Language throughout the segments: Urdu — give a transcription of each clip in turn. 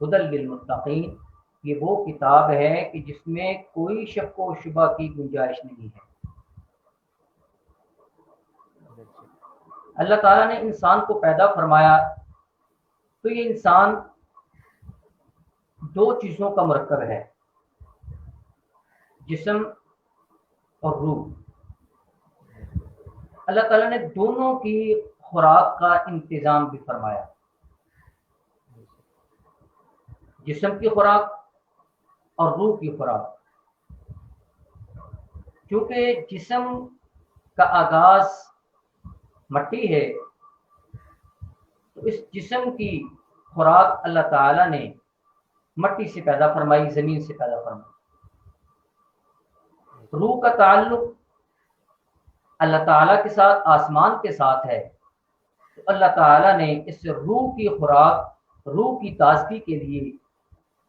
ہدی للمتقین، یہ وہ کتاب ہے کہ جس میں کوئی شک و شبہ کی گنجائش نہیں ہے۔ اللہ تعالیٰ نے انسان کو پیدا فرمایا تو یہ انسان دو چیزوں کا مرکب ہے، جسم اور روح۔ اللہ تعالیٰ نے دونوں کی خوراک کا انتظام بھی فرمایا، جسم کی خوراک اور روح کی خوراک۔ چونکہ جسم کا آغاز مٹی ہے تو اس جسم کی خوراک اللہ تعالیٰ نے مٹی سے پیدا فرمائی، زمین سے پیدا فرمائی۔ روح کا تعلق اللہ تعالیٰ کے ساتھ، آسمان کے ساتھ ہے، تو اللہ تعالیٰ نے اس روح کی خوراک، روح کی تازگی کے لیے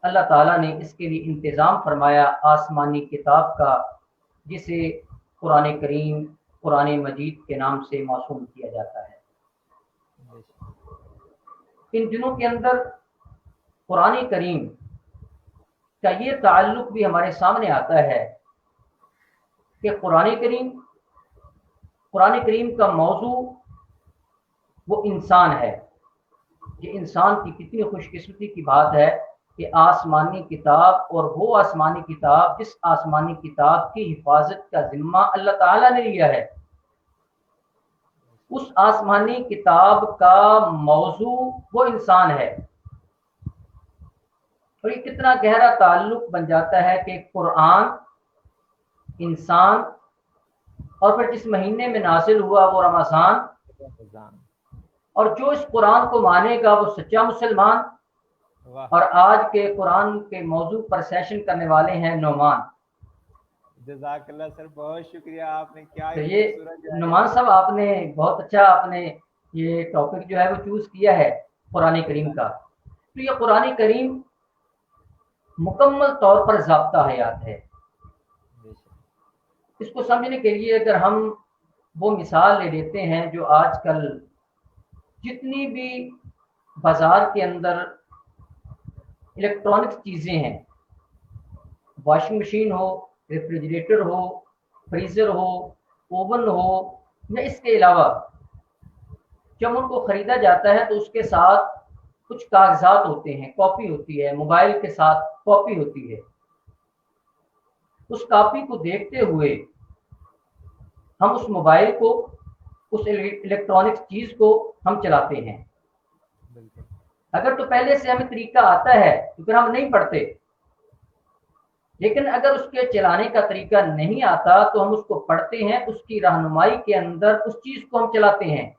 اللہ تعالیٰ نے اس کے لیے انتظام فرمایا آسمانی کتاب کا، جسے قرآن کریم، قرآن مجید کے نام سے موسوم کیا جاتا ہے۔ ان دنوں کے اندر قرآن کریم کا یہ تعلق بھی ہمارے سامنے آتا ہے کہ قرآن کریم کا موضوع وہ انسان ہے۔ یہ انسان کی کتنی خوش قسمتی کی بات ہے کہ آسمانی کتاب، اور وہ آسمانی کتاب جس آسمانی کتاب کی حفاظت کا ذمہ اللہ تعالیٰ نے لیا ہے، اس آسمانی کتاب کا موضوع وہ انسان ہے۔ اور یہ کتنا گہرا تعلق بن جاتا ہے کہ قرآن، انسان، اور پھر جس مہینے میں نازل ہوا وہ رمضان، اور جو اس قرآن کو مانے گا وہ سچا مسلمان۔ اور آج کے قرآن کے موضوع پر سیشن کرنے والے ہیں نعمان۔ جزاک اللہ سر، بہت شکریہ، آپ نے کیا تو یہ نعمان صاحب آپ نے بہت اچھا، آپ نے یہ ٹاپک جو ہے وہ چوز کیا ہے قرآن کریم کا۔ تو یہ قرآن کریم مکمل طور پر ضابطہ حیات ہے۔ اس کو سمجھنے کے لیے اگر ہم وہ مثال لے لیتے ہیں جو آج کل جتنی بھی بازار کے اندر الیکٹرانکس چیزیں ہیں، واشنگ مشین ہو، ریفریجریٹر ہو، فریزر ہو، اوون ہو، یا اس کے علاوہ جب ان کو خریدا جاتا ہے تو اس کے ساتھ کچھ کاغذات ہوتے ہیں، کاپی ہوتی ہے، موبائل کے ساتھ کاپی ہوتی ہے۔ اس کاپی کو دیکھتے ہوئے ہم اس موبائل کو، اس الیکٹرانکس چیز کو ہم چلاتے ہیں۔ اگر تو پہلے سے ہمیں طریقہ آتا ہے تو پھر ہم نہیں پڑھتے، لیکن اگر اس کے چلانے کا طریقہ نہیں آتا تو ہم اس کو پڑھتے ہیں، اس کی رہنمائی کے اندر اس چیز کو ہم چلاتے ہیں۔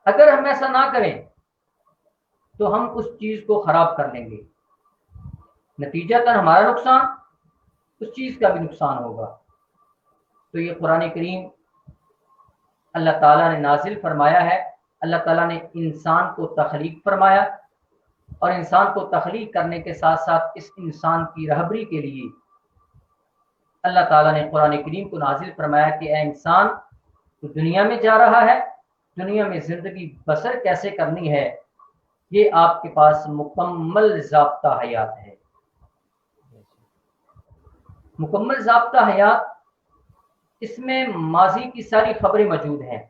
اگر ہم ایسا نہ کریں تو ہم اس چیز کو خراب کر لیں گے، نتیجتاً ہمارا نقصان، اس چیز کا بھی نقصان ہوگا۔ تو یہ قرآن کریم اللہ تعالیٰ نے نازل فرمایا ہے۔ اللہ تعالیٰ نے انسان کو تخلیق فرمایا، اور انسان کو تخلیق کرنے کے ساتھ ساتھ اس انسان کی رہبری کے لیے اللہ تعالیٰ نے قرآن کریم کو نازل فرمایا کہ اے انسان، تو دنیا میں جا رہا ہے، دنیا میں زندگی بسر کیسے کرنی ہے، یہ آپ کے پاس مکمل ضابطہ حیات ہے۔ مکمل ضابطہ حیات، اس میں ماضی کی ساری خبریں موجود ہیں۔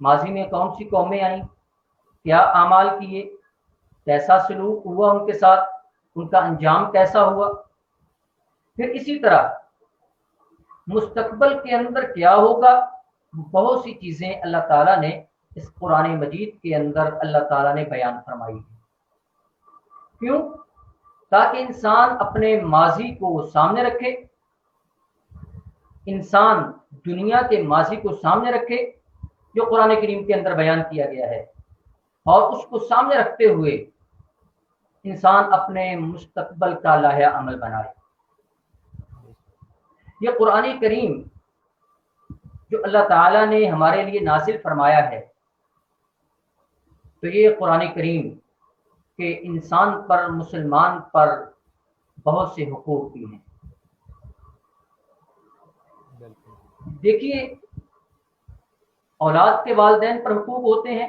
ماضی میں کون سی قومیں آئیں، کیا اعمال کیے، کیسا سلوک ہوا ان کے ساتھ، ان کا انجام کیسا ہوا۔ پھر اسی طرح مستقبل کے اندر کیا ہوگا، بہت سی چیزیں اللہ تعالیٰ نے اس قرآن مجید کے اندر اللہ تعالیٰ نے بیان فرمائی ہے۔ کیوں؟ تاکہ انسان اپنے ماضی کو سامنے رکھے، انسان دنیا کے ماضی کو سامنے رکھے جو قرآن کریم کے اندر بیان کیا گیا ہے، اور اس کو سامنے رکھتے ہوئے انسان اپنے مستقبل کا لائحہ عمل بنائے۔ یہ قرآن کریم جو اللہ تعالیٰ نے ہمارے لیے نازل فرمایا ہے، تو یہ قرآن کریم کہ انسان پر، مسلمان پر بہت سے حقوق بھی ہیں۔ دیکھیے، اولاد کے والدین پر حقوق ہوتے ہیں،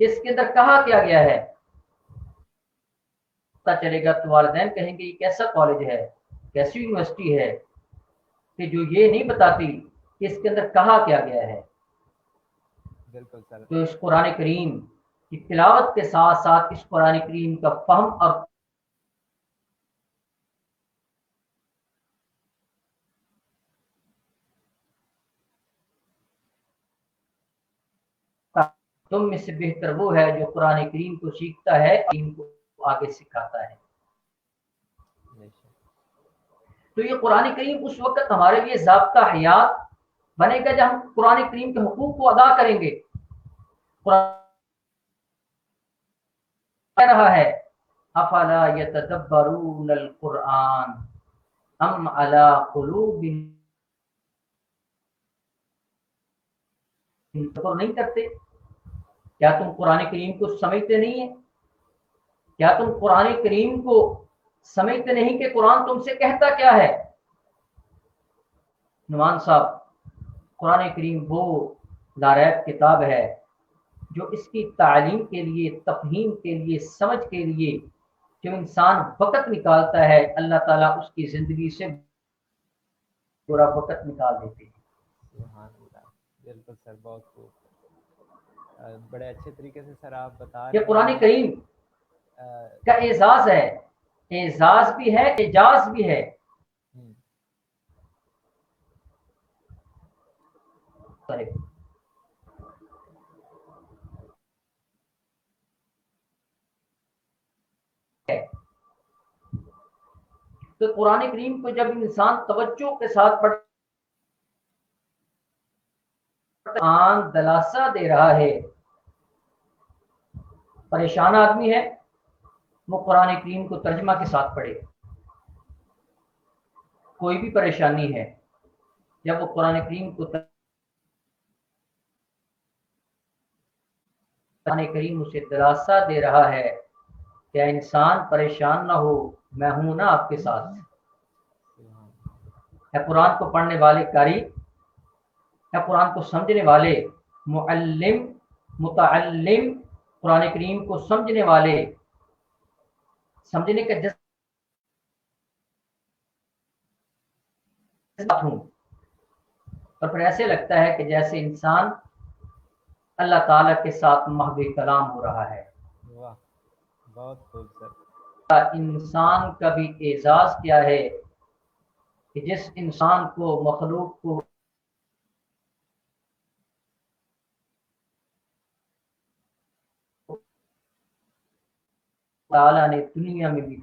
اس کے اندر کہا کیا گیا ہے، پتہ چلے گا تو والدین کہیں گے یہ کیسا کالج ہے، کیسی یونیورسٹی ہے کہ جو یہ نہیں بتاتی کہ اس کے اندر کہا کیا گیا ہے۔ بالکل سر، تو اس قرآن کریم کی تلاوت کے ساتھ ساتھ اس قرآن کریم کا فہم اور تم میں سے بہتر وہ ہے جو قرآن کریم کو سیکھتا ہے، کریم کو آگے سکھاتا ہے۔ تو یہ قرآن کریم اس وقت ہمارے لیے ضابطہ حیات بنے گا جب ہم قرآن کریم کے حقوق کو ادا کریں گے۔ قرآن کہہ رہا ہے افلا یتدبرون القرآن ام علی قلوب نہیں کرتے، کیا تم قرآن کریم کو سمجھتے نہیں ہیں؟ کیا تم قرآن کریم کو سمجھتے نہیں کہ قرآن تم سے کہتا کیا ہے؟ نعمان صاحب، قرآن کریم وہ لاریب کتاب ہے جو اس کی تعلیم کے لیے، تفہیم کے لیے، سمجھ کے لیے جو انسان وقت نکالتا ہے اللہ تعالیٰ اس کی زندگی سے پورا وقت نکال دیتے ہیں۔ سبحان اللہ، بالکل سر، بہت خوب، بڑے اچھے طریقے سے سر آپ بتا یہ رہے قرآن ہیں۔ کریم کا اعزاز ہے، اعزاز بھی ہے، اعجاز بھی ہے۔ تو قرآن کریم کو جب انسان توجہ کے ساتھ پڑھتا قرآن دلاسا دے رہا ہے، پریشان آدمی ہے وہ قرآن کریم کو ترجمہ کے ساتھ پڑھے، کوئی بھی پریشانی ہے جب وہ قرآن کریم کو قرآن کریم اسے دلاسا دے رہا ہے کہ انسان پریشان نہ ہو، میں ہوں نا آپ کے ساتھ۔ ہے قرآن کو پڑھنے والے قاری، ہے قرآن کو سمجھنے والے معلم، متعلم، قرآن کریم کو سمجھنے والے، سمجھنے کا جذبہ ہوں، اور پھر ایسے لگتا ہے کہ جیسے انسان اللہ تعالیٰ کے ساتھ محو کلام ہو رہا ہے۔ واہ، بہت خوب سر۔ انسان کا بھی اعزاز کیا ہے کہ جس انسان کو، مخلوق کو تعالیٰ نے دنیا میں بھی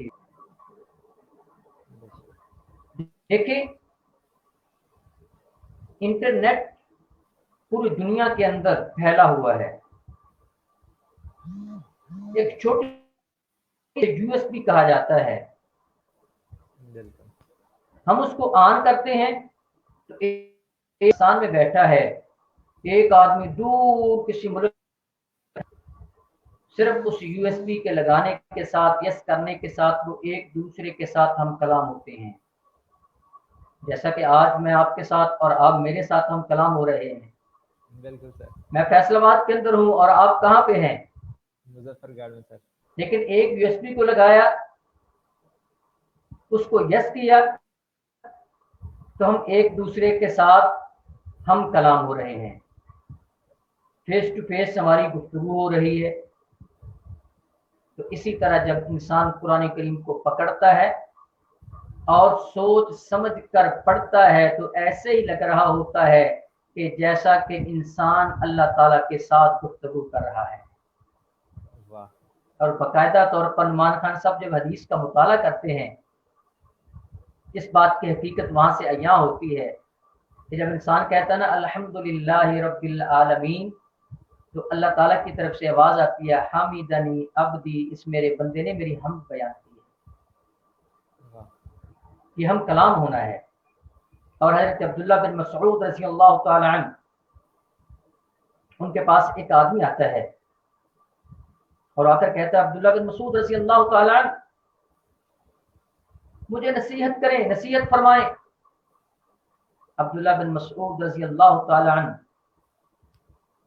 دیکھیں، انٹرنیٹ پوری دنیا کے اندر پھیلا ہوا ہے، ایک چھوٹی یو ایس بی کہا جاتا ہے، ہم اس کو آن کرتے ہیں تو ایک انسان میں بیٹھا ہے، ایک آدمی دور کسی ملک، صرف اس یو ایس بی کے لگانے کے ساتھ، یس کرنے کے ساتھ وہ ایک دوسرے کے ساتھ ہم کلام ہوتے ہیں، جیسا کہ آج میں آپ کے ساتھ اور آپ میرے ساتھ ہم کلام ہو رہے ہیں۔ بالکل سر، میں فیصل آباد کے اندر ہوں اور آپ کہاں پہ ہیں؟ مظفر گڑھ میں سر۔ لیکن ایک یو ایس بی کو لگایا، اس کو یس کیا تو ہم ایک دوسرے کے ساتھ ہم کلام ہو رہے ہیں، فیس ٹو فیس ہماری گفتگو ہو رہی ہے۔ تو اسی طرح جب انسان قرآن کریم کو پکڑتا ہے اور سوچ سمجھ کر پڑھتا ہے تو ایسے ہی لگ رہا ہوتا ہے کہ جیسا کہ انسان اللہ تعالیٰ کے ساتھ گفتگو کر رہا ہے۔ اور باقاعدہ طور پر نعمان خان صاحب جب حدیث کا مطالعہ کرتے ہیں، اس بات کی حقیقت وہاں سے عیاں ہوتی ہے کہ جب انسان کہتا ہے نا الحمدللہ رب العالمین، تو اللہ تعالیٰ کی طرف سے آواز آتی ہے حمیدنی عبدی، اس میرے بندے نے میری حمد بیان کی ہے، یہ ہم کلام ہونا ہے۔ اور حضرت عبداللہ بن مسعود رضی اللہ تعالی عنہ، ان کے پاس ایک آدمی آتا ہے اور آ کر کہتا ہے عبداللہ بن مسعود رضی اللہ تعالی عنہ مجھے نصیحت کریں، نصیحت فرمائیں۔ عبداللہ بن مسعود رضی اللہ تعالی عنہ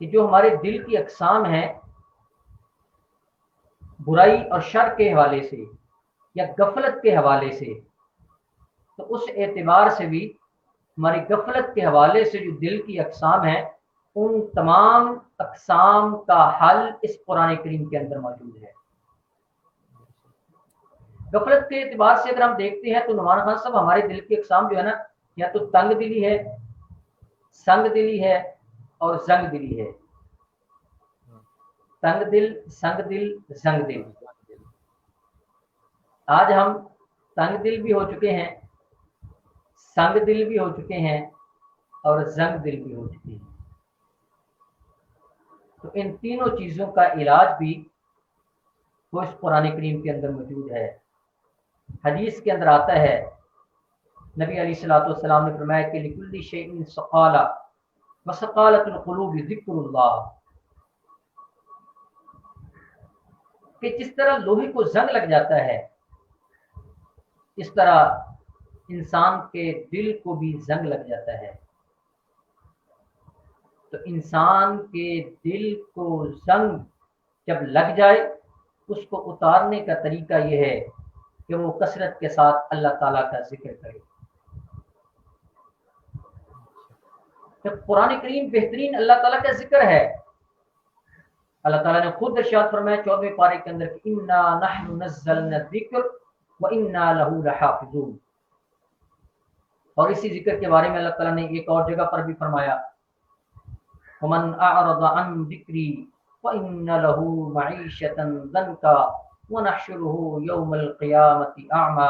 کہ جو ہمارے دل کی اقسام ہیں برائی اور شر کے حوالے سے یا غفلت کے حوالے سے، تو اس اعتبار سے بھی ہماری غفلت کے حوالے سے جو دل کی اقسام ہیں ان تمام اقسام کا حل اس قرآن کریم کے اندر موجود ہے۔ غفلت کے اعتبار سے اگر ہم دیکھتے ہیں تو نعمان خان صاحب ہمارے دل کی اقسام جو ہے نا، یا تو تنگ دلی ہے، سنگ دلی ہے اور زنگ دلی ہے۔ تنگ دل، سنگ دل، زنگ دل۔ آج ہم تنگ دل بھی ہو چکے ہیں، سنگ دل بھی ہو چکے ہیں اور زنگ دل بھی ہو چکے ہیں۔ تو ان تینوں چیزوں کا علاج بھی وہ اس قرآن کریم کے اندر موجود ہے۔ حدیث کے اندر آتا ہے، نبی علیہ الصلوۃ والسلام نے فرمایا کہ لکل شیء سقالہ وسقالۃ القلوب ذکر اللہ، کہ جس طرح لوہے کو زنگ لگ جاتا ہے اس طرح انسان کے دل کو بھی زنگ لگ جاتا ہے۔ تو انسان کے دل کو زنگ جب لگ جائے اس کو اتارنے کا طریقہ یہ ہے کہ وہ کثرت کے ساتھ اللہ تعالیٰ کا ذکر کرے۔ جب قرآن کریم بہترین اللہ تعالیٰ کا ذکر ہے، اللہ تعالیٰ نے خود ارشاد فرمایا 14ویں پارے کے اندر کہ انا نحن نزلنا الذکر وانا له لحافظون، اور اسی ذکر کے بارے میں اللہ تعالیٰ نے ایک اور جگہ پر بھی فرمایا ومن اعرض عن ذکری فان له معیشۃ ضنکا ونحشره یوم القیامۃ اعمی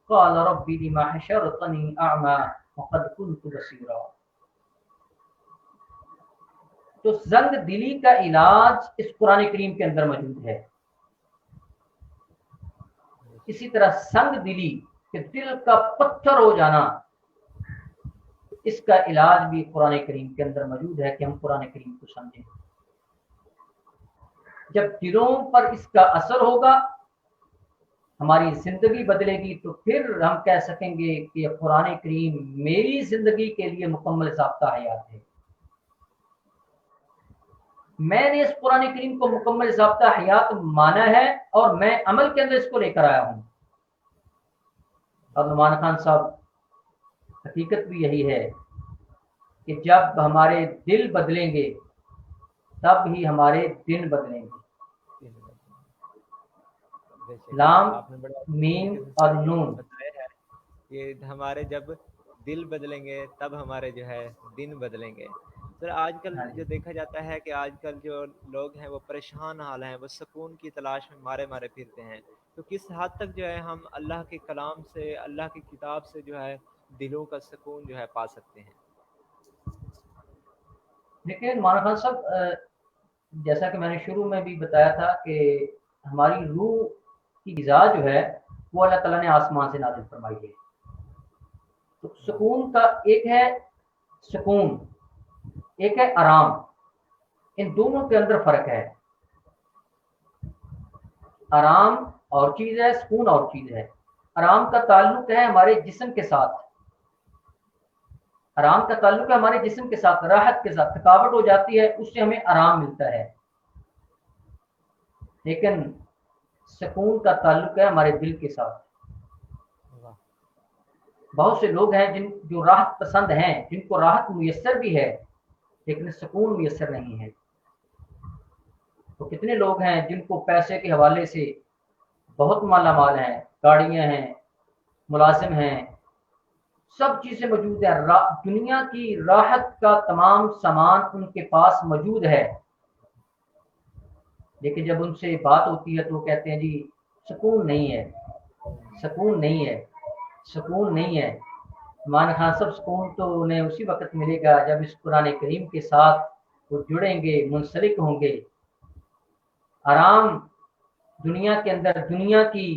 قال رب لما حشرتنی اعمی وقد كنت بصیرا۔ تو زنگ دلی کا علاج اس قرآن کریم کے اندر موجود ہے۔ اسی طرح سنگ دلی کہ دل کا پتھر ہو جانا، اس کا علاج بھی قرآن کریم کے اندر موجود ہے کہ ہم قرآن کریم کو سمجھیں۔ جب دلوں پر اس کا اثر ہوگا، ہماری زندگی بدلے گی، تو پھر ہم کہہ سکیں گے کہ قرآن کریم میری زندگی کے لیے مکمل ضابطہ حیات ہے۔ میں نے اس قرآن کریم کو مکمل ضابطہ حیات مانا ہے اور میں عمل کے اندر اس کو لے کر آیا ہوں۔ اور نعمان خان صاحب حقیقت بھی یہی ہے کہ جب ہمارے دل بدلیں گے تب ہی ہمارے دن بدلیں گے۔ لام میم اور نون بتایا ہے کہ ہمارے جب دل بدلیں گے تب ہمارے جو ہے دن بدلیں گے۔ سر آج کل جو دیکھا جاتا ہے کہ آج کل جو لوگ ہیں وہ پریشان حال ہیں، وہ سکون کی تلاش میں مارے مارے پھرتے ہیں، تو کس حد تک جو ہے ہم اللہ کے کلام سے، اللہ کی کتاب سے جو ہے دلوں کا سکون جو ہے پا سکتے ہیں؟ لیکن مولانا خان صاحب، جیسا کہ میں نے شروع میں بھی بتایا تھا کہ ہماری روح کی غذا جو ہے وہ اللہ تعالیٰ نے آسمان سے نازل فرمائی ہے۔ تو سکون کا ایک ہے سکون، ایک ہے آرام، ان دونوں کے اندر فرق ہے۔ آرام اور چیز ہے، سکون اور چیز ہے۔ آرام کا تعلق ہے ہمارے جسم کے ساتھ، آرام کا تعلق ہے ہمارے جسم کے ساتھ، راحت کے ساتھ۔ تھکاوٹ ہو جاتی ہے اس سے ہمیں آرام ملتا ہے، لیکن سکون کا تعلق ہے ہمارے دل کے ساتھ۔ بہت سے لوگ ہیں جو راحت پسند ہیں، جن کو راحت میسر بھی ہے لیکن سکون میسر نہیں ہے۔ تو کتنے لوگ ہیں جن کو پیسے کے حوالے سے بہت مالا مال ہیں، گاڑیاں ہیں، ملازم ہیں، سب چیزیں موجود ہیں، دنیا کی راحت کا تمام سامان ان کے پاس موجود ہے، لیکن جب ان سے بات ہوتی ہے تو وہ کہتے ہیں جی سکون نہیں ہے، سکون نہیں ہے، سکون نہیں ہے۔ مان خان صاحب سکون تو انہیں اسی وقت ملے گا جب اس قرآن کریم کے ساتھ وہ جڑیں گے، منسلک ہوں گے۔ آرام دنیا کے اندر دنیا کی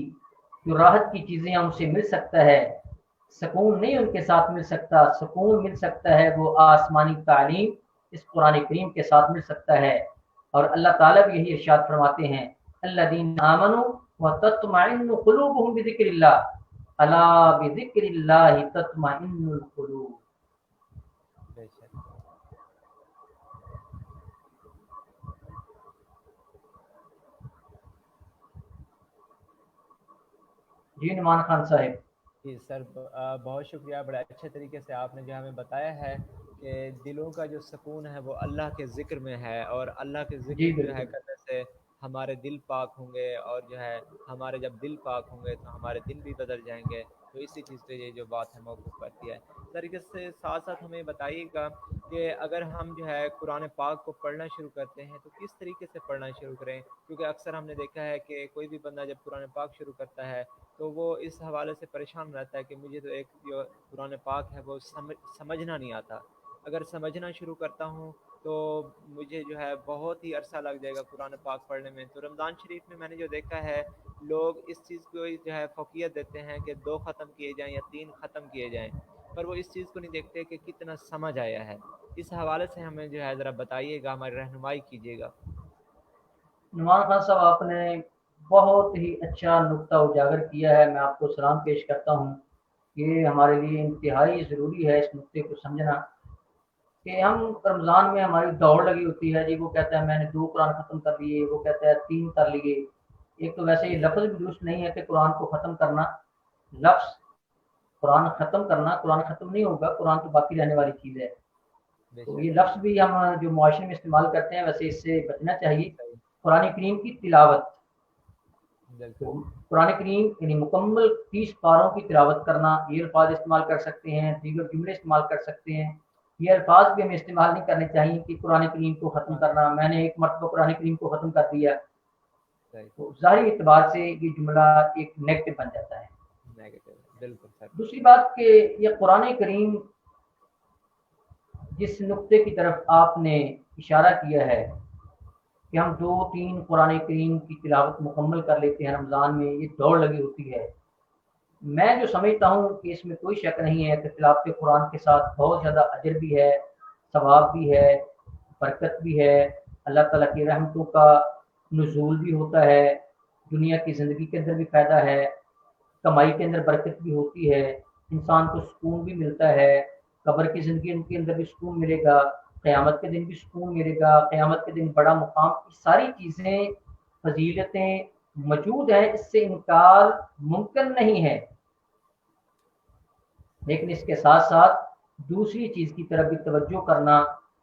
جو راحت کی چیزیں ان سے مل سکتا ہے، سکون نہیں ان کے ساتھ مل سکتا۔ سکون مل سکتا ہے وہ آسمانی تعلیم اس قرآن کریم کے ساتھ مل سکتا ہے، اور اللہ تعالیٰ بھی یہی ارشاد فرماتے ہیں الذین آمنوا وتطمئن قلوبهم بذکر اللہ الا بذکر اللہ تطمئن القلوب۔ جی نمان خان صاحب. جی سر، بہت شکریہ، بڑے اچھے طریقے سے آپ نے جو ہمیں بتایا ہے کہ دلوں کا جو سکون ہے وہ اللہ کے ذکر میں ہے، اور اللہ کے ذکر جی جو ہے بالکل. کرنے سے ہمارے دل پاک ہوں گے، اور جو ہے ہمارے جب دل پاک ہوں گے تو ہمارے دن بھی بدل جائیں گے. تو اسی چیز پہ یہ جو بات ہے موقف کرتی ہے. سر اس سے ساتھ ساتھ ہمیں بتائیے گا کہ اگر ہم جو ہے قرآن پاک کو پڑھنا شروع کرتے ہیں تو کس طریقے سے پڑھنا شروع کریں؟ کیونکہ اکثر ہم نے دیکھا ہے کہ کوئی بھی بندہ جب قرآن پاک شروع کرتا ہے تو وہ اس حوالے سے پریشان رہتا ہے کہ مجھے تو ایک جو قرآن پاک ہے وہ سمجھنا نہیں آتا. اگر سمجھنا شروع کرتا ہوں تو مجھے جو ہے بہت ہی عرصہ لگ جائے گا قرآن پاک پڑھنے میں. تو رمضان شریف میں نے جو دیکھا ہے لوگ اس چیز کو جو ہے فوقیت دیتے ہیں کہ 2 ختم کیے جائیں یا 3 ختم کیے جائیں، پر وہ اس چیز کو نہیں دیکھتے کہ کتنا سمجھ آیا ہے. اس حوالے سے ہمیں جو ہے ذرا بتائیے گا، ہماری رہنمائی کیجیے گا. نمان خان صاحب آپ نے بہت ہی اچھا نقطہ اجاگر کیا ہے. میں آپ کو سلام پیش کرتا ہوں. یہ ہمارے لیے انتہائی ضروری ہے اس نقطے کو سمجھنا کہ ہم رمضان میں ہماری دوڑ لگی ہوتی ہے. جی وہ کہتا ہے میں نے 2 قرآن ختم کر لیے، وہ کہتا ہے 3 کر لیے. ایک تو ویسے یہ لفظ بھی درست نہیں ہے کہ قرآن کو ختم کرنا. لفظ قرآن ختم کرنا، قرآن ختم نہیں ہوگا، قرآن تو باقی رہنے والی چیز ہے. بے تو یہ شک. لفظ بھی ہم جو معاشرے میں استعمال کرتے ہیں ویسے اس سے بچنا چاہیے. صحیح. قرآن کریم کی تلاوت، بالکل. تو قرآن کریم یعنی مکمل 30 پاروں کی تلاوت کرنا، یہ الفاظ استعمال کر سکتے ہیں، دیگر جملے استعمال کر سکتے ہیں. یہ الفاظ بھی ہمیں استعمال نہیں کرنے چاہیے کہ قرآن کریم کو ختم کرنا، میں نے 1 مرتبہ قرآن کریم کو ختم کر دیا. صحیح. تو ظاہری اعتبار سے یہ جملہ ایک نیگیٹو بن جاتا ہے. نیگیٹو. بالکل سر. دوسری بات کہ یہ قرآن کریم جس نقطے کی طرف آپ نے اشارہ کیا ہے کہ ہم 2-3 قرآن کریم کی تلاوت مکمل کر لیتے ہیں رمضان میں، یہ دوڑ لگی ہوتی ہے. میں جو سمجھتا ہوں کہ اس میں کوئی شک نہیں ہے کہ تلاوت قرآن کے ساتھ بہت زیادہ اجر بھی ہے، ثواب بھی ہے، برکت بھی ہے، اللہ تعالیٰ کی رحمتوں کا نزول بھی ہوتا ہے، دنیا کی زندگی کے اندر بھی فائدہ ہے، کمائی کے اندر برکت بھی ہوتی ہے، انسان کو سکون بھی ملتا ہے، قبر کی زندگی کے اندر بھی سکون ملے گا، قیامت کے دن بھی سکون ملے گا، قیامت کے دن بڑا مقام. ساری چیزیں فضیلتیں موجود ہیں، اس سے انکار ممکن نہیں ہے. لیکن اس کے ساتھ ساتھ دوسری چیز کی طرف بھی توجہ کرنا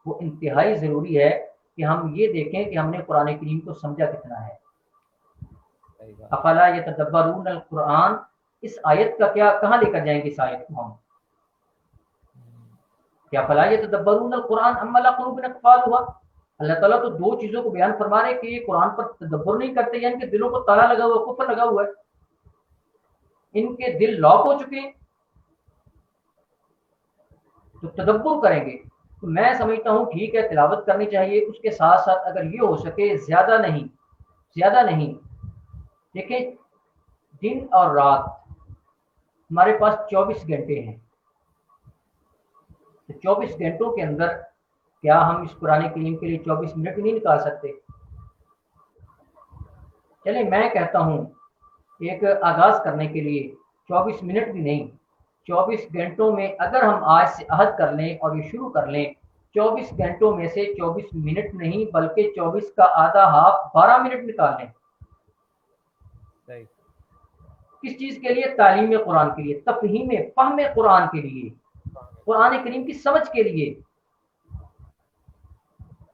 وہ انتہائی ضروری ہے کہ ہم یہ دیکھیں کہ ہم نے قرآن کریم کو سمجھا کتنا ہے. صحیح بات. افلا یتدبرون القرآن، اس آیت کا کیا کہاں لے کر جائیں گے اس آیت کو ہم؟ کیا افلا یتدبرون القرآن ام علی قلوب اقفالها؟ اللہ تعالیٰ تو 2 چیزوں کو بیان فرما رہے کہ یہ قرآن پر تدبر نہیں کرتے، یعنی کہ دلوں کو تالا لگا ہوا، کفر لگا ہوا ہے، ان کے دل لاک ہو چکے ہیں تو تدبر کریں گے. تو میں سمجھتا ہوں ٹھیک ہے تلاوت کرنی چاہیے، اس کے ساتھ ساتھ اگر یہ ہو سکے زیادہ نہیں. دیکھیں دن اور رات ہمارے پاس 24 گھنٹے ہیں، تو 24 گھنٹوں کے اندر کیا ہم اس قرآن کریم کے لیے 24 منٹ نہیں نکال سکتے؟ چلیں میں کہتا ہوں ایک آغاز کرنے کے لیے 24 منٹ بھی نہیں، 24 گھنٹوں میں اگر ہم آج سے عہد کر لیں اور یہ شروع کر لیں، 24 گھنٹوں میں سے 24 منٹ نہیں بلکہ 24 کا آدھا ہاف 12 منٹ نکال لیں. صحیح. کس چیز کے لیے؟ تعلیم قرآن کے لیے، تفہیم فہم قرآن کے لیے، قرآن کریم کی سمجھ کے لیے،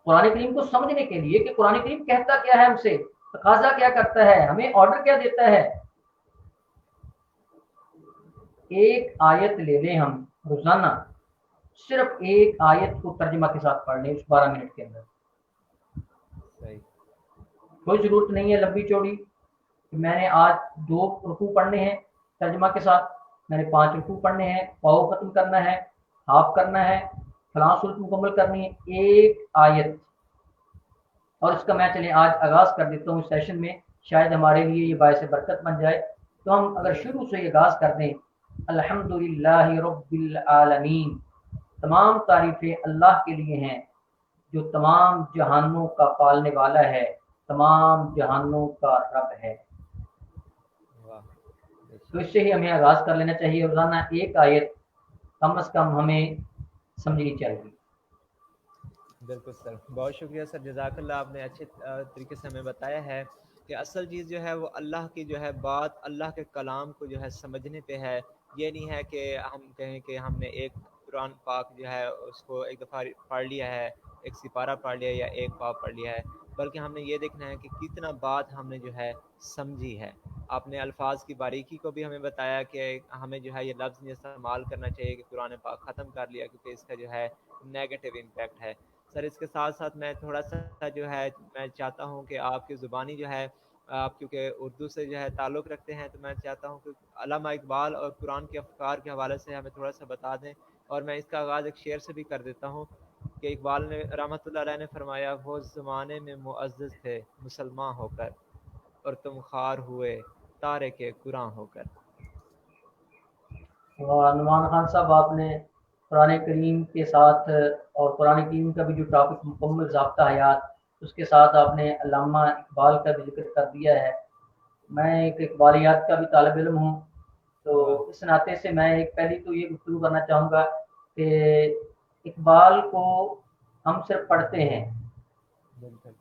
قرآن کریم کو سمجھنے کے لیے کہ قرآن کریم کہتا کیا ہے، ہم سے تقاضا کیا کرتا ہے، ہمیں آرڈر کیا دیتا ہے. ایک آیت لے لیں ہم روزانہ، صرف ایک آیت کو ترجمہ کے ساتھ پڑھ لیں اس 12 منٹ کے اندر. صحیح. کوئی ضرورت نہیں ہے لمبی چوڑی کہ میں نے آج 2 رکوع پڑھنے ہیں ترجمہ کے ساتھ، میں نے 5 رکوع پڑھنے ہیں، پاؤ ختم کرنا ہے، ہاف کرنا ہے، فلاں صورت مکمل کرنی ہے. ایک آیت، اور اس کا میں چلیں آج آغاز کر دیتا ہوں اس سیشن میں، شاید ہمارے لیے یہ باعث برکت بن جائے. تو ہم اگر شروع سے یہ آغاز کر دیں، الحمدللہ رب العالمین، تمام تعریفیں اللہ کے لیے ہیں جو تمام جہانوں کا پالنے والا ہے، تمام جہانوں کا رب ہے. تو اس سے ہی ہمیں آغاز کر لینا چاہیے. روزانہ ایک آیت کم از کم ہمیں سمجھنی چاہیے. بالکل سر، بہت شکریہ سر، جزاک اللہ، آپ نے اچھے طریقے سے ہمیں بتایا ہے. کہ اصل چیز جو ہے وہ اللہ کی جو ہے بات، اللہ کے کلام کو جو ہے سمجھنے پہ ہے. یہ نہیں ہے کہ ہم کہیں کہ ہم نے ایک قرآن پاک جو ہے اس کو ایک دفعہ پڑھ لیا ہے، ایک سپارہ پڑھ لیا یا ایک باب پڑھ لیا ہے، بلکہ ہم نے یہ دیکھنا ہے کہ کتنا بات ہم نے جو ہے سمجھی ہے. آپ نے الفاظ کی باریکی کو بھی ہمیں بتایا کہ ہمیں جو ہے یہ لفظ نہیں استعمال کرنا چاہیے کہ قرآن پاک ختم کر لیا، کیونکہ اس کا جو ہے نیگیٹو امپیکٹ ہے. سر اس کے ساتھ ساتھ میں تھوڑا سا جو ہے میں چاہتا ہوں کہ آپ کی زبانی جو ہے، آپ کیونکہ اردو سے جو ہے تعلق رکھتے ہیں، تو میں چاہتا ہوں کہ علامہ اقبال اور قرآن کے افکار کے حوالے سے ہمیں تھوڑا سا بتا دیں. اور میں اس کا آغاز ایک شعر سے بھی کر دیتا ہوں کہ اقبال نے رحمۃ اللہ علیہ نے فرمایا، وہ زمانے میں معزز تھے مسلمان ہو کر، اور تم خار ہوئے تارے کے قرآن ہو کر. نعمان خان صاحب، آپ نے قرآن کریم کے ساتھ اور قرآن کریم کا بھی جو ٹاپک مکمل ضابطہ حیات، اس کے ساتھ آپ نے علامہ اقبال کا بھی ذکر کر دیا ہے. میں ایک اقبالیات کا بھی طالب علم ہوں، تو اس ناطے سے میں ایک پہلی تو یہ گفتگو کرنا چاہوں گا کہ اقبال کو ہم صرف پڑھتے ہیں،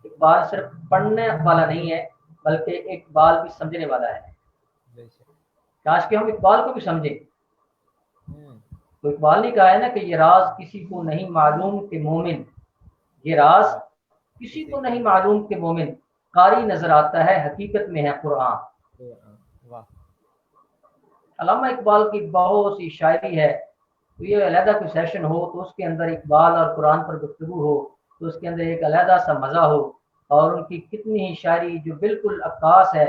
اقبال صرف پڑھنے والا نہیں ہے بلکہ اقبال بھی سمجھنے والا ہے. کاش کہ ہم اقبال کو بھی سمجھیں. تو اقبال نے کہا ہے نا کہ یہ راز کسی کو نہیں معلوم کہ مومن، یہ راز کسی کو نہیں معلوم کہ مومن، قاری نظر آتا ہے حقیقت میں ہے قرآن. علامہ اقبال کی بہت سی شاعری ہے، تو یہ علیحدہ کوئی سیشن ہو تو اس کے اندر اقبال اور قرآن پر گفتگو ہو تو اس کے اندر ایک علیحدہ سا مزہ ہو. اور ان کی کتنی ہی شاعری جو بالکل عکاس ہے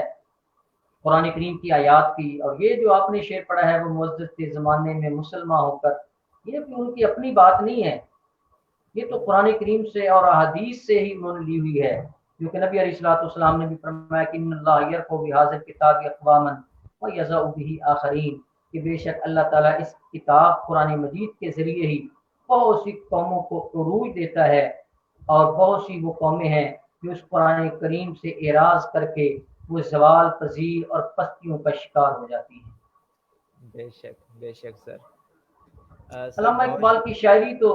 قرآن کریم کی آیات کی. اور یہ جو آپ نے شعر پڑھا ہے وہ معزز کے زمانے میں مسلمان ہو کر، یہ بھی ان کی اپنی بات نہیں ہے، یہ تو قرآن کریم سے اور احادیث سے ہی انہوں نے لی ہوئی ہے. جو کہ نبی علیہ الصلوۃ والسلام نے بھی فرمایا کہ ان اللہ یرفع بہذا الکتاب اقواما ویضع بہ آخرین، کہ بے شک اللہ تعالیٰ اس کتاب قرآن مجید کے ذریعے ہی بہت سی قوموں کو عروج دیتا ہے، اور بہت سی وہ قومیں ہیں جو اس قرآن کریم سے اعراض کر کے وہ زوال پذیر اور پستیوں کا شکار ہو جاتی ہیں. بے شک بے شک سر. علامہ اقبال کی شاعری تو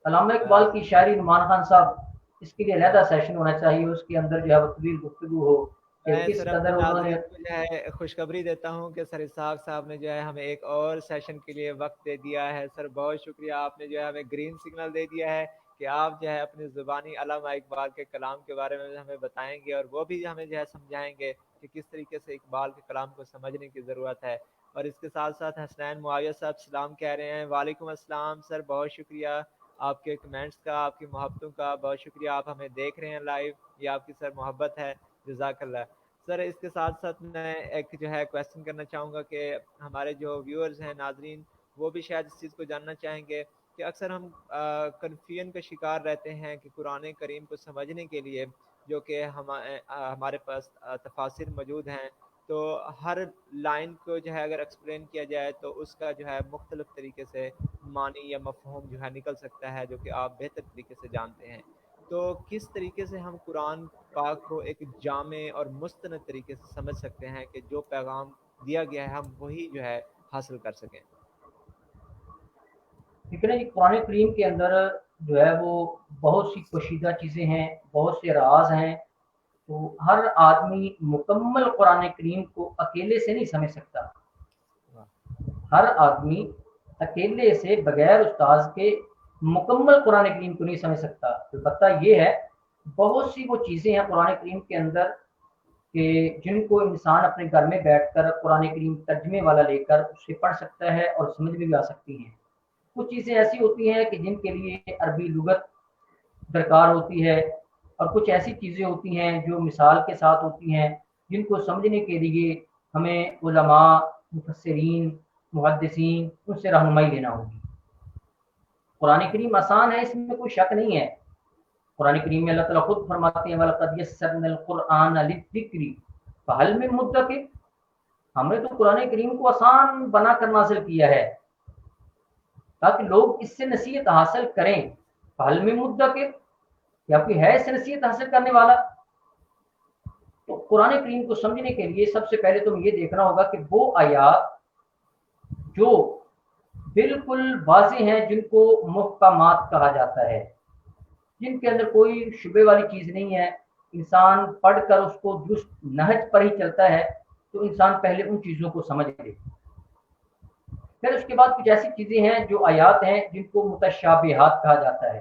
علامہ اقبال کی شاعری نعمان خان صاحب، اس کے لیے علیحدہ سیشن ہونا چاہیے، اس کے اندر جو ہے وہ طویل گفتگو ہو کہ میں کس سر قدر اپنے انہوں نے. ناظرین کو جو ہے خوشخبری دیتا ہوں کہ سر اسحاق صاحب نے جو ہے ہمیں ایک اور سیشن کے لیے وقت دے دیا ہے. سر بہت شکریہ، آپ نے جو ہے ہمیں گرین سگنل دے دیا ہے کہ آپ جو ہے اپنی زبانی علامہ اقبال کے کلام کے بارے میں ہمیں بتائیں گے، اور وہ بھی ہمیں جو ہے سمجھائیں گے کہ کس طریقے سے اقبال کے کلام کو سمجھنے کی ضرورت ہے. اور اس کے ساتھ ساتھ حسنین معاویہ صاحب سلام کہہ رہے ہیں. وعلیکم السلام سر، بہت شکریہ آپ کے کمنٹس کا، آپ کی محبتوں کا بہت شکریہ. آپ ہمیں دیکھ رہے ہیں لائیو، یہ آپ کی سر محبت ہے، جزاک اللہ. سر اس کے ساتھ ساتھ میں ایک جو ہے کویسچن کرنا چاہوں گا کہ ہمارے جو ویورز ہیں، ناظرین، وہ بھی شاید اس چیز کو جاننا چاہیں گے کہ اکثر ہم کنفیوژن کا شکار رہتے ہیں کہ قرآن کریم کو سمجھنے کے لیے جو کہ ہمارے پاس تفاسیر موجود ہیں، تو ہر لائن کو جو ہے اگر ایکسپلین کیا جائے تو اس کا جو ہے مختلف طریقے سے معنی یا مفہوم جو ہے نکل سکتا ہے، جو کہ آپ بہتر طریقے سے جانتے ہیں. تو کس طریقے سے ہم قرآن پاک کو ایک جامع اور مستند طریقے سے سمجھ سکتے ہیں کہ جو پیغام دیا گیا ہے ہم وہی جو ہے حاصل کر سکیں؟ لیکن قرآن کریم کے اندر جو ہے وہ بہت سی پوشیدہ چیزیں ہیں، بہت سے راز ہیں. تو ہر آدمی مکمل قرآن کریم کو اکیلے سے نہیں سمجھ سکتا. ہر آدمی اکیلے سے بغیر استاذ کے مکمل قرآن کریم کو نہیں سمجھ سکتا. البتہ یہ ہے بہت سی وہ چیزیں ہیں قرآن کریم کے اندر کہ جن کو انسان اپنے گھر میں بیٹھ کر قرآن کریم ترجمے والا لے کر اسے پڑھ سکتا ہے اور سمجھ میں بھی آ سکتی ہیں. کچھ چیزیں ایسی ہوتی ہیں کہ جن کے لیے عربی لغت درکار ہوتی ہے، اور کچھ ایسی چیزیں ہوتی ہیں جو مثال کے ساتھ ہوتی ہیں جن کو سمجھنے کے لیے ہمیں علماء، مفسرین، محدثین ان سے رہنمائی لینا ہوگی. قرآن کریم آسان ہے، اس میں کوئی شک نہیں ہے. قرآن کریم میں اللہ تعالیٰ خود فرماتے ہیں وَلَقَدْ يَسَّرْنَا الْقُرْآنَ لِلذِّكْرِ فَهَلْ مِن مُدَّكِرٍ. ہم نے تو قرآن کریم کو آسان بنا کر نازل کیا ہے تاکہ لوگ اس سے نصیحت حاصل کریں. فَهَلْ مِن مُدَّكِرٍ، یا کوئی ہے اس سے نصیحت حاصل کرنے والا؟ تو قرآن کریم کو سمجھنے کے لیے سب سے پہلے تمہیں یہ دیکھنا ہوگا کہ وہ آیات جو بالکل واضح ہیں، جن کو محکمات کہا جاتا ہے، جن کے اندر کوئی شبے والی چیز نہیں ہے، انسان پڑھ کر اس کو درست نہج پر ہی چلتا ہے تو انسان پہلے ان چیزوں کو سمجھ لے. پھر اس کے بعد کچھ ایسی چیزیں ہیں جو آیات ہیں جن کو متشابہات کہا جاتا ہے.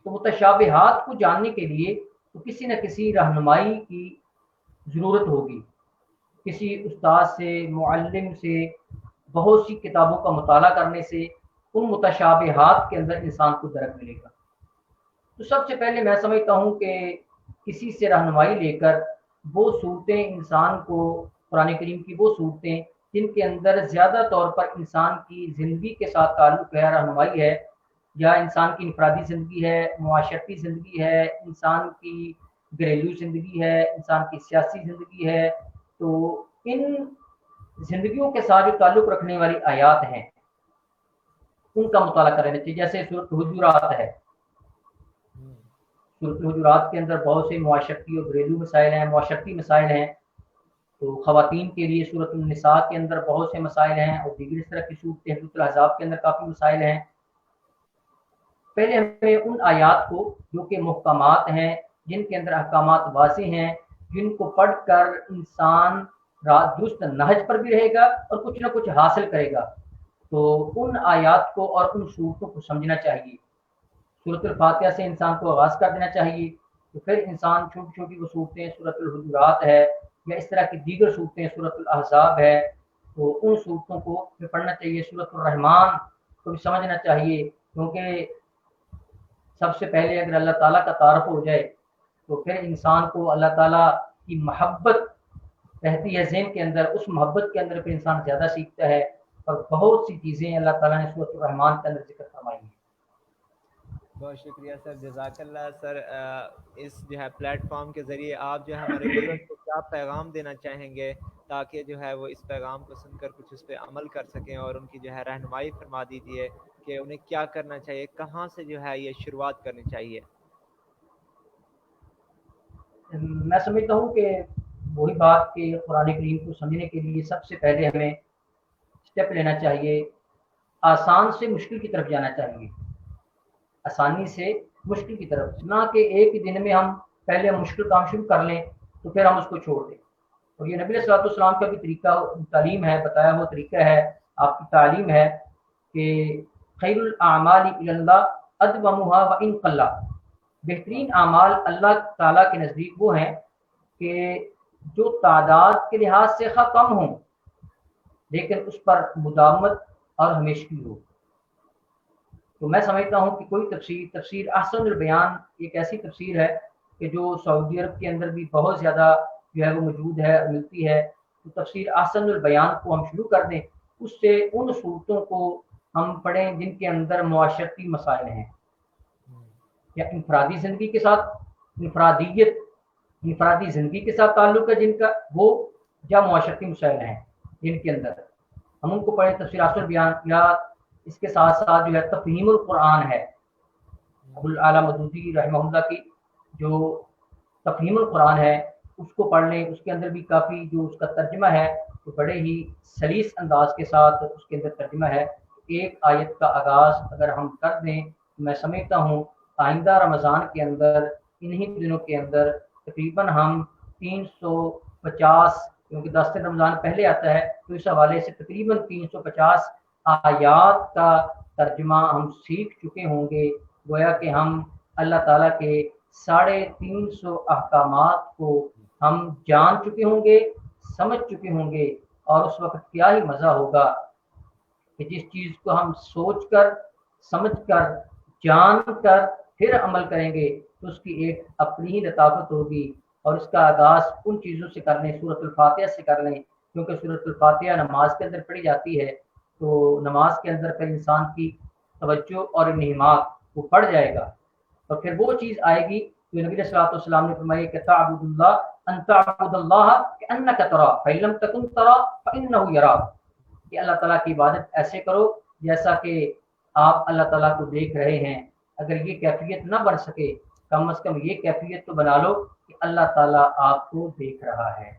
تو متشابہات کو جاننے کے لیے تو کسی نہ کسی رہنمائی کی ضرورت ہوگی، کسی استاد سے، معلم سے، بہت سی کتابوں کا مطالعہ کرنے سے ان متشابہات کے اندر انسان کو درک ملے گا. تو سب سے پہلے میں سمجھتا ہوں کہ کسی سے رہنمائی لے کر وہ صورتیں انسان کو، قرآن کریم کی وہ صورتیں جن کے اندر زیادہ طور پر انسان کی زندگی کے ساتھ تعلق ہے، رہنمائی ہے، یا انسان کی انفرادی زندگی ہے، معاشرتی زندگی ہے، انسان کی گھریلو زندگی ہے، انسان کی سیاسی زندگی ہے، تو ان زندگیوں کے ساتھ جو تعلق رکھنے والی آیات ہیں ان کا مطالعہ کرنا چاہیے. جیسے سورۃ حجرات ہے، سورۃ حجرات کے اندر بہت سے معاشرتی اور گھریلو مسائل ہیں، معاشرتی مسائل ہیں. تو خواتین کے لیے سورۃ النساء کے اندر بہت سے مسائل ہیں، اور دیگر اس طرح کی صورتیں سورۃ الاحزاب کے اندر کافی مسائل ہیں. پہلے ہمیں ان آیات کو جو کہ محکمات ہیں، جن کے اندر احکامات واضح ہیں، جن کو پڑھ کر انسان درست نہج پر بھی رہے گا اور کچھ نہ کچھ حاصل کرے گا، تو ان آیات کو اور ان صورتوں کو سمجھنا چاہیے. سورۃ الفاتحہ سے انسان کو آغاز کر دینا چاہیے. تو پھر انسان چھوٹی چھوٹی وہ صورتیں، سورۃ الحجرات ہے یا اس طرح کی دیگر صورتیں، سورۃ الاحزاب ہے، تو ان صورتوں کو پھر پڑھنا چاہیے. سورۃ الرحمن کو بھی سمجھنا چاہیے، کیونکہ سب سے پہلے اگر اللہ تعالیٰ کا تعارف ہو جائے تو پھر انسان کو اللہ تعالیٰ کی محبت رہتی ہے ذہن کے اندر، اس محبت کے اندر پھر انسان زیادہ سیکھتا ہے. اور بہت سی چیزیں اللہ تعالیٰ نے سورۃ الرحمن کے اندر ذکر فرمائی ہیں. بہت شکریہ سر، جزاک اللہ. سر اس جو ہے پلیٹ فارم کے ذریعے آپ جو ہے ہمارے ویورز کو کیا پیغام دینا چاہیں گے تاکہ جو ہے وہ اس پیغام کو سن کر کچھ اس پہ عمل کر سکیں، اور ان کی جو ہے رہنمائی فرما دیجیے کہ انہیں کیا کرنا چاہیے، کہاں سے جو ہے یہ شروعات کرنی چاہیے؟ میں سمجھتا ہوں کہ وہی بات کہ قرآن کریم کو سمجھنے کے لیے سب سے پہلے ہمیں اسٹیپ لینا چاہیے، آسان سے مشکل کی طرف جانا چاہیے، آسانی سے مشکل کی طرف، نہ کہ ایک دن میں ہم پہلے مشکل کام شروع کر لیں تو پھر ہم اس کو چھوڑ دیں. اور یہ نبی صلی اللہ علیہ وسلم کا بھی طریقہ تعلیم ہے، بتایا ہوا طریقہ ہے، آپ کی تعلیم ہے کہ خیر الاعمال الی اللہ ادومھا وان قل، بہترین اعمال اللہ تعالیٰ کے نزدیک وہ ہیں کہ جو تعداد کے لحاظ سے خواہ کم ہوں لیکن اس پر مداومت اور ہمیشگی ہو. تو میں سمجھتا ہوں کہ کوئی تفسیر احسن البیان ایک ایسی تفسیر ہے کہ جو سعودی عرب کے اندر بھی بہت زیادہ جو ہے وہ موجود ہے، ملتی ہے. تو تفسیر احسن البیان کو ہم شروع کر دیں، اس سے ان صورتوں کو ہم پڑھیں جن کے اندر معاشرتی مسائل ہیں یا انفرادی زندگی کے ساتھ انفرادی زندگی کے ساتھ تعلق ہے جن کا، وہ یا معاشرتی مسائل ہیں جن کے اندر ہم ان کو پڑھیں. تفسیر احسن البیان یا اس کے ساتھ ساتھ جو ہے تفہیم القرآن ہے، ابو الاعلیٰ مودودی رحمہ اللہ کی جو تفہیم القرآن ہے اس کو پڑھ لیں. اس کے اندر بھی کافی جو اس کا ترجمہ ہے تو بڑے ہی سلیس انداز کے ساتھ اس کے اندر ترجمہ ہے. ایک آیت کا آغاز اگر ہم کر دیں تو میں سمجھتا ہوں آئندہ رمضان کے اندر، انہی دنوں کے اندر تقریباً ہم 350، کیونکہ 10 دن رمضان پہلے آتا ہے تو اس حوالے سے تقریباً 350 آیات کا ترجمہ ہم سیکھ چکے ہوں گے. گویا کہ ہم اللہ تعالیٰ کے 350 احکامات کو ہم جان چکے ہوں گے، سمجھ چکے ہوں گے. اور اس وقت کیا ہی مزہ ہوگا کہ جس چیز کو ہم سوچ کر، سمجھ کر، جان کر پھر عمل کریں گے تو اس کی ایک اپنی ہی لطافت ہوگی. اور اس کا آغاز ان چیزوں سے کر لیں، سورۃ الفاتحہ سے کر لیں، کیونکہ سورۃ الفاتحہ نماز کے اندر پڑھی جاتی ہے. تو نماز کے اندر پھر انسان کی توجہ اور انہماک وہ بڑھ جائے گا، اور پھر وہ چیز آئے گی جو نبی صلی اللہ علیہ وسلم نے فرمائی کہ تعبد اللہ ان تعبد اللہ کأنک تراه فإن لم تكن تراه فإنه یراک، کہ اللہ تعالیٰ کی عبادت ایسے کرو جیسا کہ آپ اللہ تعالیٰ کو دیکھ رہے ہیں. اگر یہ کیفیت نہ بن سکے کم از کم یہ کیفیت تو بنا لو کہ اللہ تعالیٰ آپ کو دیکھ رہا ہے.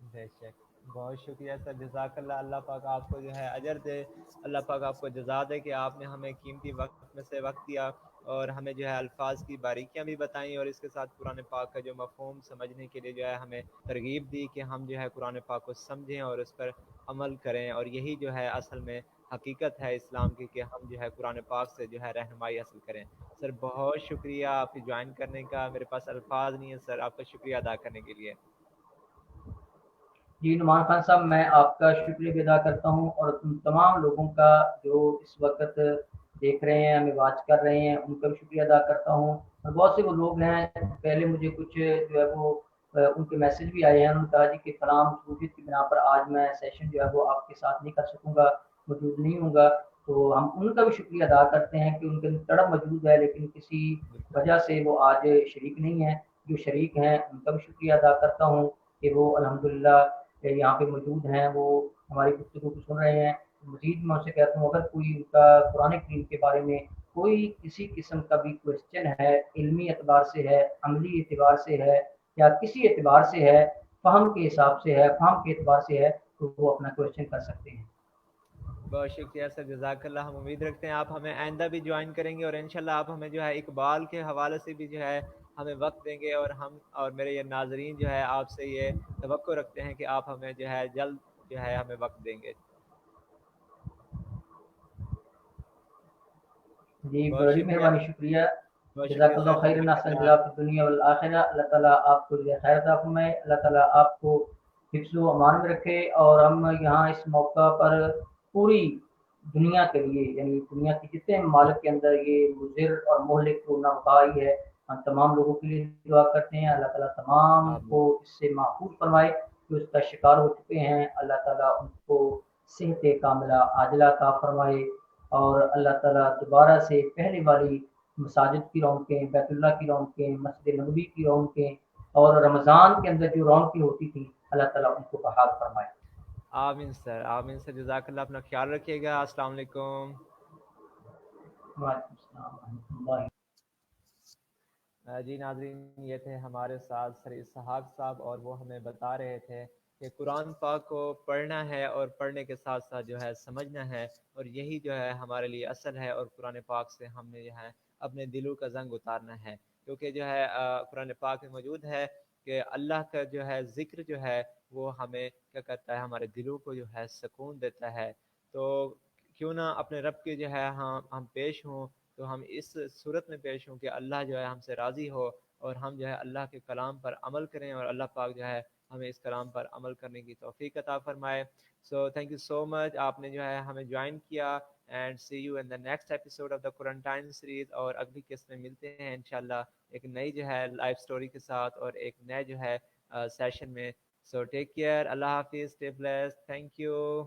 بے شک، بہت شکریہ سر، جزاک اللہ. اللہ پاک آپ کو جو ہے اجر دے، اللہ پاک آپ کو جزا دے کہ آپ نے ہمیں قیمتی وقت میں سے وقت دیا اور ہمیں جو ہے الفاظ کی باریکیاں بھی بتائیں، اور اس کے ساتھ قرآن پاک کا جو مفہوم سمجھنے کے لیے جو ہے ہمیں ترغیب دی کہ ہم جو ہے قرآن پاک کو سمجھیں اور اس پر عمل کریں، اور یہی جو ہے اصل میں حقیقت ہے اسلام کی کہ ہم جو ہے قرآن پاک سے جو ہے رہنمائی حاصل کریں۔ سر بہت شکریہ آپ کی جوائن کرنے کا، میرے پاس الفاظ نہیں ہے سر آپ کا شکریہ ادا کرنے کے لیے۔ جی نعمان خان صاحب، میں آپ کا شکریہ بھی ادا کرتا ہوں، اور تم تمام لوگوں کا جو اس وقت دیکھ رہے ہیں، ہمیں واچ کر رہے ہیں، ان کا بھی شکریہ ادا کرتا ہوں۔ اور بہت سے وہ لوگ ہیں، پہلے مجھے کچھ جو ہے وہ ان کے میسج بھی آئے ہیں، انہوں نے کہا جی کہ فلاں مصروفیت کی بنا پر آج میں سیشن جو ہے وہ آپ کے ساتھ نہیں کر سکوں گا، موجود نہیں ہوں گا، تو ہم ان کا بھی شکریہ ادا کرتے ہیں کہ ان کے تڑپ موجود ہے لیکن کسی وجہ سے وہ آج شریک نہیں ہیں۔ جو شریک ہیں ان کا بھی شکریہ ادا کرتا ہوں کہ وہ الحمدللہ یہاں پہ موجود ہیں، وہ ہماری گفتگو کو سن رہے ہیں۔ مزید میں اسے کہتا ہوں، اگر کوئی ان کا قرآن کریم کے بارے میں کوئی کسی قسم کا بھی کوشچن ہے، علمی اعتبار سے ہے، عملی اعتبار سے ہے، یا کسی اعتبار سے ہے، فہم کے حساب سے ہے، فہم کے اعتبار سے ہے، تو وہ اپنا کوشچن کر سکتے ہیں۔ بہت شکریہ سر، جزاک اللہ۔ ہم امید رکھتے ہیں آپ ہمیں آئندہ بھی جوائن کریں گے، اور انشاءاللہ آپ ہمیں جو ہے اقبال کے حوالے سے بھی جو ہے ہمیں وقت دیں گے، اور ہم اور میرے یہ ناظرین جو ہے آپ سے یہ توقع رکھتے ہیں کہ آپ ہمیں جو ہے جلد جو ہے ہمیں وقت دیں گے۔ جی بہت بڑی شکریہ، مہربانی، شکریہ۔ بہت جزاک شکریہ اللہ سر، خیر، جزاک احسن اللہ۔ جزاک الدنیا والآخرہ۔ اللہ تعالیٰ آپ کو جو خیر عطا فرمائے، اللہ تعالیٰ آپ کو حفظ و امان میں رکھے، اور ہم یہاں اس موقع پر پوری دنیا کے لیے، یعنی دنیا کے جتنے ممالک کے اندر یہ مضر اور مہلک کورونا وبا آئی ہے، ہم تمام لوگوں کے لیے دعا کرتے ہیں، اللہ تعالیٰ تمام آمین۔ کو اس سے محفوظ فرمائے۔ جو اس کا شکار ہو چکے ہیں، اللہ تعالیٰ ان کو صحت کاملہ عاجلہ عطا فرمائے، اور اللہ تعالیٰ دوبارہ سے پہلے والی مساجد کی رونقیں، بیت اللہ کی رونقیں، مسجد نبوی کی رونقیں، اور رمضان کے اندر جو رونقیں ہوتی تھیں، اللہ تعالیٰ ان کو بحال فرمائے۔ آمین سر، آمین سر، جزاک اللہ۔ اپنا خیال رکھیے گا۔ السلام علیکم۔ وعلیکم السلام ورحمۃ اللہ۔ جی ناظرین، یہ تھے ہمارے ساتھ سر اسحاق صاحب، اور وہ ہمیں بتا رہے تھے کہ قرآن پاک کو پڑھنا ہے، اور پڑھنے کے ساتھ ساتھ جو ہے سمجھنا ہے، اور یہی جو ہے ہمارے لیے اصل ہے، اور قرآن پاک سے ہم نے جو ہے اپنے دلوں کا زنگ اتارنا ہے، کیونکہ جو ہے قرآن پاک میں موجود ہے کہ اللہ کا جو ہے ذکر جو ہے وہ ہمیں کیا کرتا ہے، ہمارے دلوں کو جو ہے سکون دیتا ہے۔ تو کیوں نہ اپنے رب کے جو ہے ہم پیش ہوں، تو ہم اس صورت میں پیش ہوں کہ اللہ جو ہے ہم سے راضی ہو، اور ہم جو ہے اللہ کے کلام پر عمل کریں، اور اللہ پاک جو ہے ہمیں اس کلام پر عمل کرنے کی توفیق عطا فرمائے۔ سو تھینک یو سو مچ، آپ نے جو ہے ہمیں جوائن کیا، and see you in the next episode of the quarantine series, اور اگلی قسط میں ملتے ہیں انشاءاللہ ایک نئی جو ہے لائف سٹوری کے ساتھ، اور ایک نئے جو ہے سیشن میں۔ سو ٹیک کیئر، اللہ حافظ، اسٹے بلیسڈ، تھینک یو۔